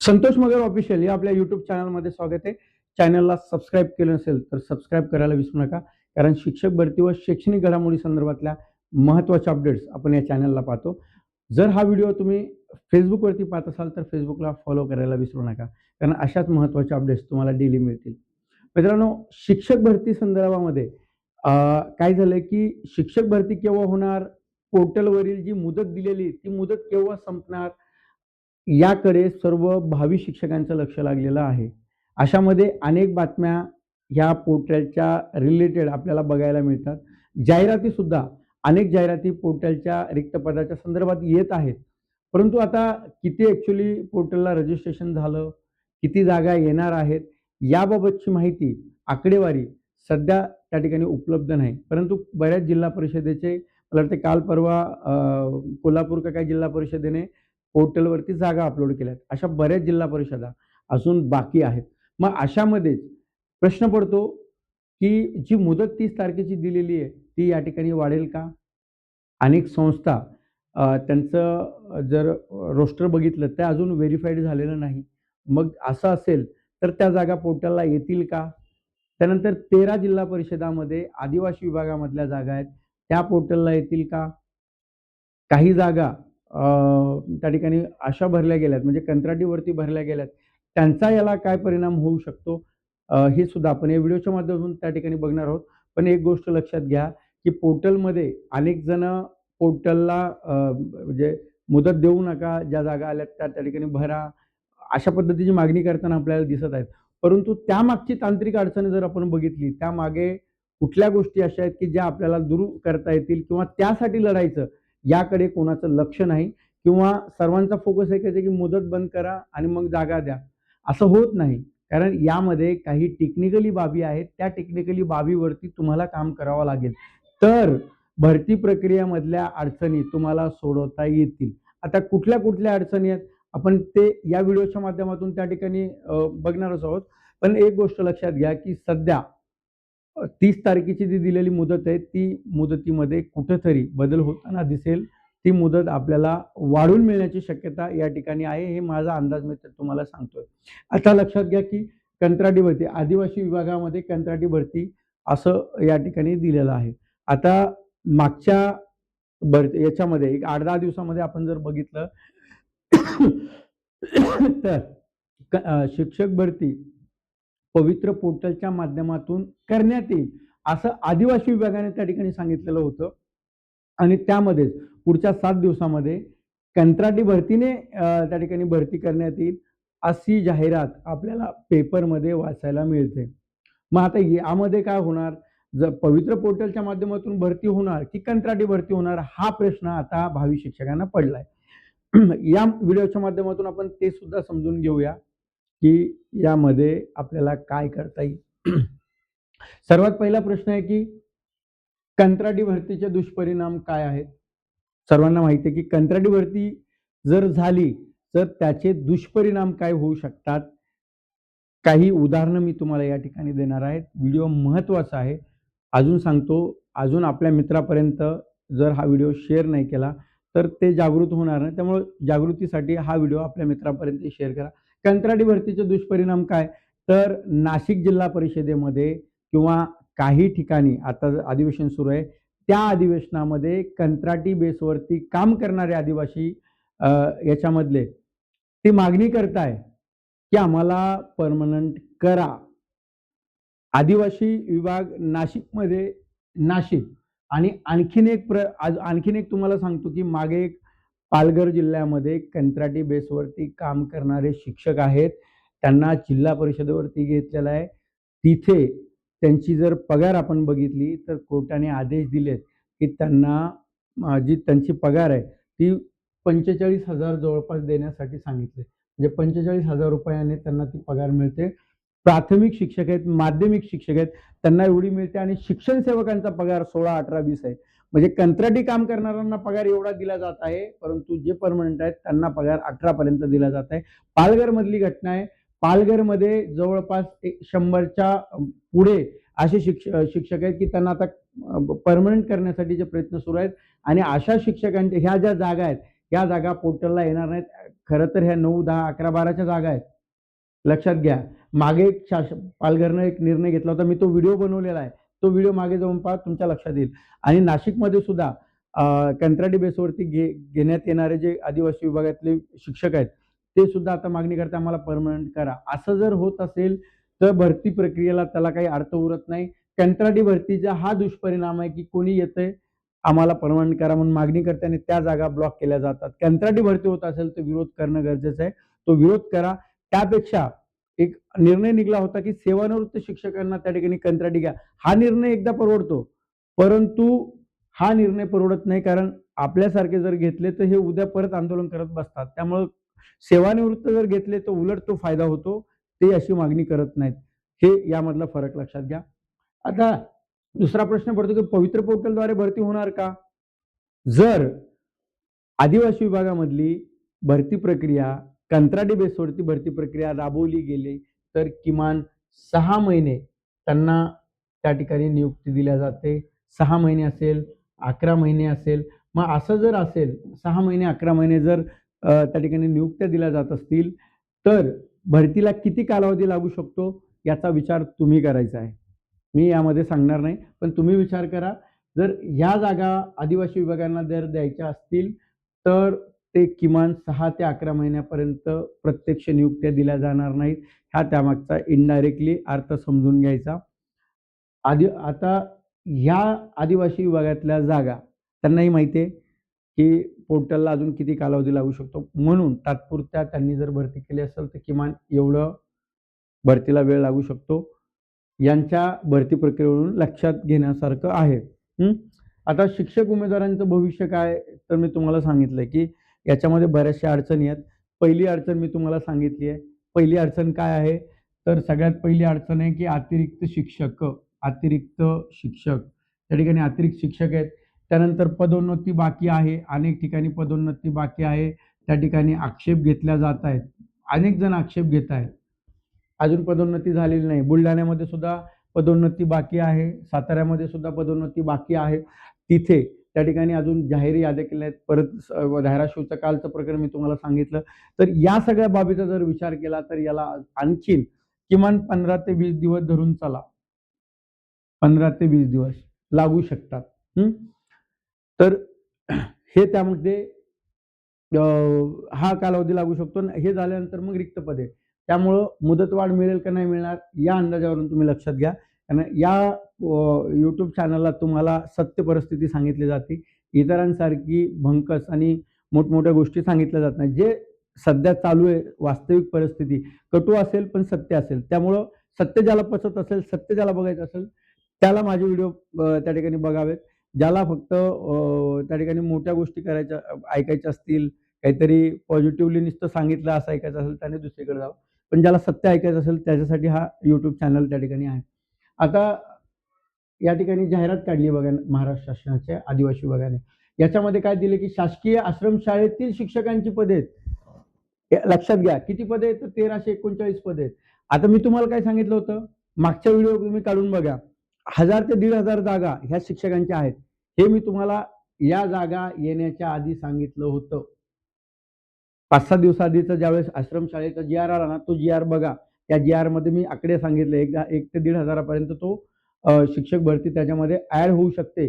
संतोष मगर official या आपल्या YouTube चॅनलमध्ये स्वागत आहे. चॅनलला सबस्क्राईब केलं नसेल तर सबस्क्राईब करायला विसरू नका, कारण शिक्षक भरती व शैक्षणिक घडामोडी संदर्भातल्या महत्त्वाच्या अपडेट्स आपण या चॅनलला पाहतो. जर हा व्हिडिओ तुम्ही फेसबुकवरती पाहत असाल तर फेसबुकला फॉलो करायला विसरू नका, कारण अशाच महत्त्वाच्या अपडेट्स तुम्हाला डेली मिळतील. मित्रांनो, शिक्षक भरती संदर्भामध्ये काय झालंय की शिक्षक भरती केव्हा होणार, पोर्टलवरील जी मुदत दिलेली ती मुदत केव्हा संपणार, याकडे सर्व भावी शिक्षकांचं लक्ष लागलेलं आहे. अशामध्ये अनेक बातम्या ह्या पोर्टलच्या रिलेटेड आपल्याला बघायला मिळतात. जाहिरातीसुद्धा अनेक जाहिराती पोर्टलच्या रिक्त पदाच्या संदर्भात येत आहेत. परंतु आता किती ॲक्चुअली पोर्टलला रजिस्ट्रेशन झालं, किती जागा येणार आहेत, याबाबतची माहिती, आकडेवारी सध्या त्या ठिकाणी उपलब्ध नाही. परंतु बऱ्याच जिल्हा परिषदेचे मला वाटते काल परवा कोल्हापूर का काय जिल्हा परिषदेने पोर्टलवरती जागा अपलोड केल्यात. अशा बऱ्याच जिल्हा परिषदा अजून बाकी आहेत. मग अशामध्येच प्रश्न पडतो, की जी मुदत 30 तारखेची दिलेली आहे, ती या ठिकाणी वाढेल का? अनेक संस्था त्यांचं जर रोस्टर बघितलं तर अजून व्हेरिफाईड झालेलं नाही. मग असं असेल तर त्या जागा पोर्टलला येतील का? त्यानंतर 13 जिल्हा परिषदामध्ये आदिवासी विभागामधल्या जागा आहेत, त्या पोर्टलला येतील का? काही जागा त्या ठिकाणी अशा भरल्या गेल्यात म्हणजे कंत्राटीवरती भरल्या गेल्यात. त्यांचा याला काय परिणाम होऊ शकतो, हे सुद्धा आपण या व्हिडिओच्या माध्यमातून त्या ठिकाणी बघणार आहोत. पण एक गोष्ट लक्षात घ्या, की पोर्टलमध्ये अनेक जण पोर्टलला म्हणजे मुदत देऊ नका, ज्या जागा आल्यात त्या त्या ठिकाणी भरा, अशा पद्धतीची मागणी करताना आपल्याला दिसत आहेत. परंतु त्यामागची तांत्रिक अडचण जर आपण बघितली, त्यामागे कुठल्या गोष्टी अशा आहेत, की ज्या आपल्याला दूर करता येतील किंवा त्यासाठी लढायचं याकडे कोणाचं लक्ष नाही किंवा सर्वांचा फोकस एकच आहे, की मुदत बंद करा आणि मग जागा द्या. असं होत नाही. कारण यामध्ये काही टेक्निकली बाबी आहेत. त्या टेक्निकली बाबीवरती तुम्हाला काम करावं लागेल. तर भरती प्रक्रियेमधल्या अडचणी तुम्हाला सोडवता येतील. आता कुठल्या अडचणी आहेत, आपण ते या व्हिडिओच्या माध्यमातून त्या ठिकाणी बघणारच आहोत. पण एक गोष्ट लक्षात घ्या, की सध्या 30 तारखेची जी दिलेली मुदत आहे, ती मुदतीमध्ये कुठेतरी बदल होताना दिसेल. ती मुदत आपल्याला वाढवून मिळण्याची शक्यता या ठिकाणी आहे. हे माझा अंदाज मी तुम्हाला सांगतोय. आता लक्षात घ्या, की कंत्राटी भरती, आदिवासी विभागामध्ये कंत्राटी भरती असं या ठिकाणी दिलेलं आहे. आता मागच्या भरती याच्यामध्ये एक 8-10 दिवसामध्ये आपण जर बघितलं तर शिक्षक भरती पवित्र पोर्टलच्या माध्यमातून करण्यात येईल, असं आदिवासी विभागाने त्या ठिकाणी सांगितलेलं होतं. आणि त्यामध्येच पुढच्या 7 दिवसामध्ये कंत्राटी भरतीने त्या ठिकाणी भरती करण्यात येईल, अशी जाहिरात आपल्याला पेपरमध्ये वाचायला मिळते. मग आता यामध्ये काय होणार? जर पवित्र पोर्टलच्या माध्यमातून भरती होणार की कंत्राटी भरती होणार, हा प्रश्न आता भावी शिक्षकांना पडलाय. या व्हिडिओच्या माध्यमातून आपण ते सुद्धा समजून घेऊया, की यामध्ये आपल्याला काय करता येईल. सर्वात पहिला प्रश्न आहे, की कंत्राटी भरतीचे दुष्परिणाम काय आहेत? सर्वांना माहिती आहे, की कंत्राटी भरती जर झाली तर त्याचे दुष्परिणाम काय होऊ शकतात? काही उदाहरणं मी तुम्हाला या ठिकाणी देणार आहे. व्हिडिओ महत्त्वाचा आहे. अजून सांगतो, अजून आपल्या मित्रापर्यंत जर हा व्हिडिओ शेअर नाही केला तर ते जागृत होणार नाही. त्यामुळे जागृतीसाठी हा व्हिडिओ आपल्या मित्रापर्यंत शेअर करा. कंत्राटी भरतीचे दुष्परिणाम काय? तर नाशिक जिल्हा परिषदेमध्ये किंवा काही ठिकाणी आता अधिवेशन सुरू आहे, त्या अधिवेशनामध्ये कंत्राटी बेसवरती काम करणारे आदिवासी याच्यामधले ती मागणी करताय, की आम्हाला परमनंट करा. आदिवासी विभाग नाशिकमध्ये नाशिक आणि आणखीन एक तुम्हाला सांगतो, की मागे एक पालघर जिल्ह्यामध्ये कंत्राटी बेसवरती काम करणारे शिक्षक आहेत. त्यांना जिल्हा परिषदेवरती घेतलेलं आहे. तिथे त्यांची जर पगार आपण बघितली तर कोर्टाने आदेश दिलेत, की त्यांना जी त्यांची पगार आहे ती 45,000 जवळपास देण्यासाठी सांगितले. म्हणजे 45,000 रुपयाने त्यांना ती पगार मिळते. प्राथमिक शिक्षक आहेत, माध्यमिक शिक्षक आहेत, त्यांना एवढी मिळते आणि शिक्षण सेवकांचा पगार 16, 18, 20 आहे. म्हणजे कंत्राटी काम करणाऱ्यांना पगार एवढा दिला जात आहे, परंतु जे परमनंट आहेत त्यांना पगार 18 पर्यंत दिला जात आहे. पालघरमधली घटना आहे. पालघरमध्ये जवळपास 100च्या पुढे असे शिक्षक आहेत, की त्यांना आता परमनंट करण्यासाठीचे प्रयत्न सुरू आहेत आणि अशा शिक्षकांच्या ह्या ज्या जागा आहेत या जागा पोर्टलला येणार नाहीत. खरं तर ह्या 9, 10, 11, 12च्या जागा आहेत. लक्षात घ्या. मागे एक पालघरनं एक निर्णय घेतला होता. मी तो व्हिडिओ बनवलेला आहे. तो व्हिडिओ मागे जाऊन पहा, तुमच्या लक्षात येईल. आणि नाशिकमध्ये सुद्धा कंत्राटी बेसवरती घेण्यात येणारे जे आदिवासी विभागातले शिक्षक आहेत, ते सुद्धा आता मागणी करता आम्हाला परमनंट करा. असं जर होत असेल तर भरती प्रक्रियेला त्याला काही अर्थ उरत नाही. कंत्राटी भरतीचा हा दुष्परिणाम आहे की कोणी येतंय आम्हाला परमनंट करा म्हणून मागणी करते आणि त्या जागा ब्लॉक केल्या जातात. कंत्राटी भरती होत असेल तर विरोध करणं गरजेचं आहे. तो विरोध करा. त्यापेक्षा एक निर्णय निघाला होता की सेवानिवृत्त शिक्षकांना त्या ठिकाणी कंत्राटी घ्या. हा निर्णय एकदा परवडतो, परंतु हा निर्णय परवडत नाही, कारण आपल्यासारखे जर घेतले तर हे उद्या परत आंदोलन करत बसतात. त्यामुळं सेवानिवृत्त जर घेतले तर उलट तो फायदा होतो. ते अशी मागणी करत नाहीत. हे यामधला फरक लक्षात घ्या. आता दुसरा प्रश्न पडतो की पवित्र पोर्टलद्वारे भरती होणार का? जर आदिवासी विभागामधली भरती प्रक्रिया कंत्राटी बेसवरती भरती प्रक्रिया राबवली गेली तर किमान 6 महिने त्यांना त्या ठिकाणी नियुक्ती दिल्या जाते. 6 महिने असेल, 11 महिने असेल. मग असं जर असेल 6 महिने, 11 महिने जर त्या ठिकाणी नियुक्त्या दिल्या जात असतील तर भरतीला किती कालावधी लागू शकतो याचा विचार तुम्ही करायचा आहे. मी यामध्ये सांगणार नाही, पण तुम्ही विचार करा. जर ह्या जागा आदिवासी विभागांना जर द्यायच्या असतील तर ते किमान 6 ते 11 महिन्यापर्यंत प्रत्यक्ष नियुक्त्या दिल्या जाणार नाहीत. हा त्यामागचा इनडायरेक्टली अर्थ समजून घ्यायचा. आता ह्या आदिवासी विभागातल्या जागा त्यांनाही माहिती आहे की पोर्टलला अजून किती कालावधी लागू शकतो. म्हणून तात्पुरत्या त्यांनी जर भरती केली असेल तर किमान एवढं भरतीला वेळ लागू शकतो. यांच्या भरती प्रक्रियेवरून लक्षात घेण्यासारखं आहे. आता शिक्षक उमेदवारांचं भविष्य काय, तर मी तुम्हाला सांगितलंय की याच्यामध्ये बऱ्याचशा अडचणी आहेत. पहिली अडचण मी तुम्हाला सांगितली आहे. पहिली अडचण काय आहे, तर सगळ्यात पहिली अडचण आहे की अतिरिक्त शिक्षक त्या ठिकाणी अतिरिक्त शिक्षक आहेत. त्यानंतर पदोन्नती बाकी आहे. अनेक ठिकाणी पदोन्नती बाकी आहे. त्या ठिकाणी आक्षेप घेतल्या जात आहेत. अनेक जण आक्षेप घेत आहेत. अजून पदोन्नती झालेली नाही. बुलढाण्यामध्ये सुद्धा पदोन्नती बाकी आहे. साताऱ्यामध्ये सुद्धा पदोन्नती बाकी आहे. तिथे त्या ठिकाणी अजून जाहीर याद्या केल्या आहेत. परत धाराशिवचं कालचं प्रकरण मी तुम्हाला सांगितलं. तर या सगळ्या बाबीचा जर विचार केला तर याला आणखीन किमान 15 ते 20 दिवस धरून चला. 15 ते 20 दिवस लागू शकतात. तर हे त्यामध्ये हा कालावधी लागू शकतो. हे झाल्यानंतर मग रिक्त पदे. त्यामुळं मुदतवाढ मिळेल का नाही मिळणार या अंदाजावरून तुम्ही लक्षात घ्या. आणि या YouTube चॅनलला तुम्हाला सत्य परिस्थिती सांगितली जाते. इतरांसारखी भंकस आणि मोठमोठ्या गोष्टी सांगितल्या जात नाही. जे सध्या चालू आहे वास्तविक परिस्थिती कटू असेल पण सत्य असेल. त्यामुळं सत्य ज्याला पचत असेल, सत्य ज्याला बघायचं असेल त्याला माझे व्हिडिओ त्या ठिकाणी बघावेत. ज्याला फक्त त्या ठिकाणी मोठ्या गोष्टी करायच्या ऐकायच्या असतील, काहीतरी पॉझिटिव्हली नुसतं सांगितलं असं ऐकायचं असेल त्याने दुसरीकडे जावं. पण ज्याला सत्य ऐकायचं असेल त्याच्यासाठी हा YouTube चॅनल त्या ठिकाणी आहे. आता या ठिकाणी जाहिरात काढली बघा महाराष्ट्र शासनाच्या आदिवासी विभागाने. याच्यामध्ये काय दिले की शासकीय आश्रमशाळेतील शिक्षकांची पदे आहेत. लक्षात घ्या किती पदे आहेत, तर 1339 पदे आहेत. आता मी तुम्हाला काय सांगितलं होतं, मागच्या व्हिडिओ तुम्ही काढून बघा. 1000 ते 1500 जागा ह्या शिक्षकांच्या आहेत. हे मी तुम्हाला या जागा येण्याच्या आधी सांगितलं होतं. 5-6 दिवसाआधीचा ज्यावेळेस आश्रमशाळेचा GR आला ना, तो GR बघा. त्या GR मध्ये मी आकडे सांगितले. एकदा 1 ते 1,500 पर्यंत तो शिक्षक भरती त्याच्यामध्ये ऍड होऊ शकते.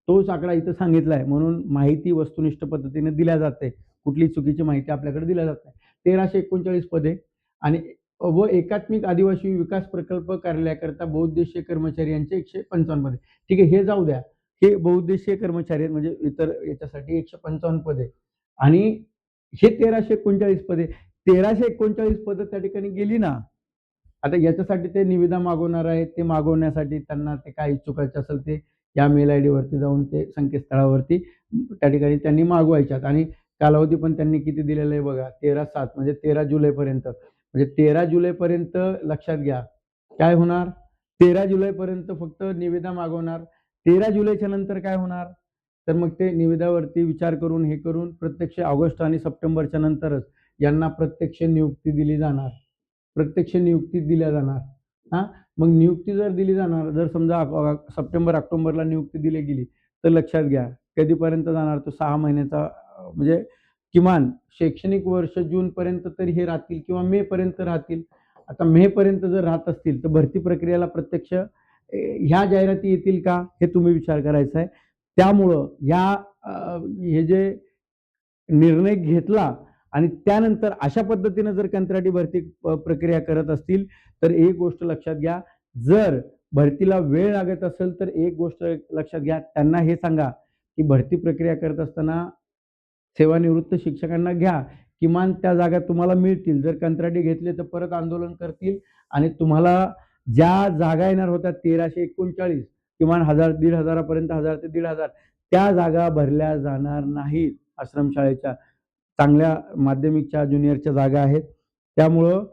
तोच आकडा इथं सांगितला आहे. म्हणून माहिती वस्तुनिष्ठ पद्धतीने दिल्या जाते. कुठली चुकीची माहिती आपल्याकडे दिल्या जात नाही. 1339 पदे आणि व एकात्मिक आदिवासी विकास प्रकल्प कार्यालयाकरता बहुउद्देशीय कर्मचारी यांचे 155 पदे. ठीक आहे, हे जाऊ द्या. हे बहुउद्देशीय कर्मचारी आहेत म्हणजे इतर याच्यासाठी 155 पदे आणि हे 1339 पदे. 1339 पदं त्या ठिकाणी गेली ना. आता याच्यासाठी ते निविदा मागवणार आहेत. ते मागवण्यासाठी त्यांना ते काय इच्छुकाचे असेल ते या मेल आयडी वरती जाऊन ते संकेतस्थळावरती त्या ठिकाणी त्यांनी मागवायच्यात आणि कालावधी पण त्यांनी किती दिलेला आहे बघा. 13/7 म्हणजे 13 जुलैपर्यंत. म्हणजे 13 जुलैपर्यंत लक्षात घ्या. काय होणार? 13 जुलैपर्यंत फक्त निविदा मागवणार. 13 जुलैच्या नंतर काय होणार? तर मग ते निविदावरती विचार करून हे करून प्रत्यक्ष ऑगस्ट आणि सप्टेंबरच्या नंतरच यांना प्रत्यक्ष नियुक्ती दिली जाणार. प्रत्यक्ष नियुक्ती दिल्या जाणार. हां, मग नियुक्ती जर दिली जाणार, जर समजा सप्टेंबर ऑक्टोबरला नियुक्ती दिली गेली तर लक्षात घ्या कधीपर्यंत जाणार तो 6 महिन्याचा म्हणजे किमान शैक्षणिक वर्ष जूनपर्यंत तरी हे राहतील किंवा मे पर्यंत राहतील. आता मे पर्यंत जर राहत असतील तर भरती प्रक्रियेला प्रत्यक्ष ह्या जाहिराती येतील का हे तुम्ही विचार करायचा आहे. त्यामुळं हे जे निर्णय घेतला आणि त्यानंतर अशा पद्धतीने जर कंत्राटी भरती प्रक्रिया करत असतील तर एक गोष्ट लक्षात घ्या, जर भरतीला वेळ लागत असेल तर एक गोष्ट लक्षात घ्या, त्यांना हे सांगा की भरती प्रक्रिया करत असताना सेवानिवृत्त शिक्षकांना घ्या, किमान त्या जागा तुम्हाला मिळतील. जर कंत्राटी घेतले तर परत आंदोलन करतील आणि तुम्हाला ज्या जागा येणार होत्या 1339 किमान 1000-1500 पर्यंत 1000 ते 1500 त्या जागा भरल्या जाणार नाहीत. आश्रमशाळेच्या चांगल्या माध्यमिकच्या ज्युनियरच्या जागा आहेत. त्यामुळं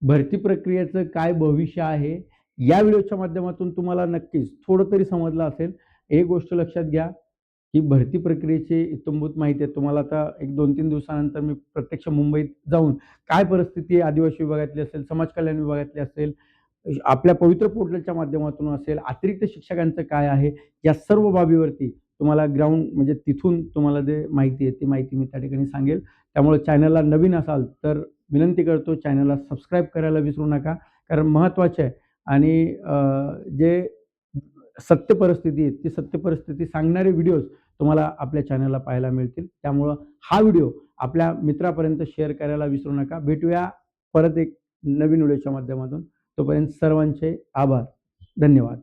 भरती प्रक्रियेचं काय भविष्य आहे या व्हिडिओच्या माध्यमातून तुम्हाला नक्कीच थोडं तरी समजलं असेल. एक गोष्ट लक्षात घ्या ही भरती प्रक्रियेची इत्थंभूत माहिती आहे. तुम्हाला आता एक 2-3 दिवसानंतर मी प्रत्यक्ष मुंबईत जाऊन काय परिस्थिती आदिवासी विभागातली असेल, समाज कल्याण विभागातली असेल, आपल्या पवित्र पोर्टलच्या माध्यमातून असेल, अतिरिक्त शिक्षकांचं काय आहे, या सर्व बाबीवरती तुम्हाला ग्राउंड म्हणजे तिथून तुम्हाला जे माहिती आहे ती माहिती मी त्या ठिकाणी सांगेल. त्यामुळे चॅनलला नवीन असाल तर विनंती करतो चॅनलला सबस्क्राईब करायला विसरू नका. कारण महत्त्वाचे आहे आणि जे सत्य परिस्थिती आहे ती सत्य परिस्थिती सांगणारे व्हिडिओज तुम्हाला आपल्या चॅनलला पाहायला मिळतील. त्यामुळं हा व्हिडिओ आपल्या मित्रापर्यंत शेअर करायला विसरू नका. भेटूया परत एक नवीन व्हिडिओच्या माध्यमातून. तोपर्यंत सर्वांचे आभार. धन्यवाद.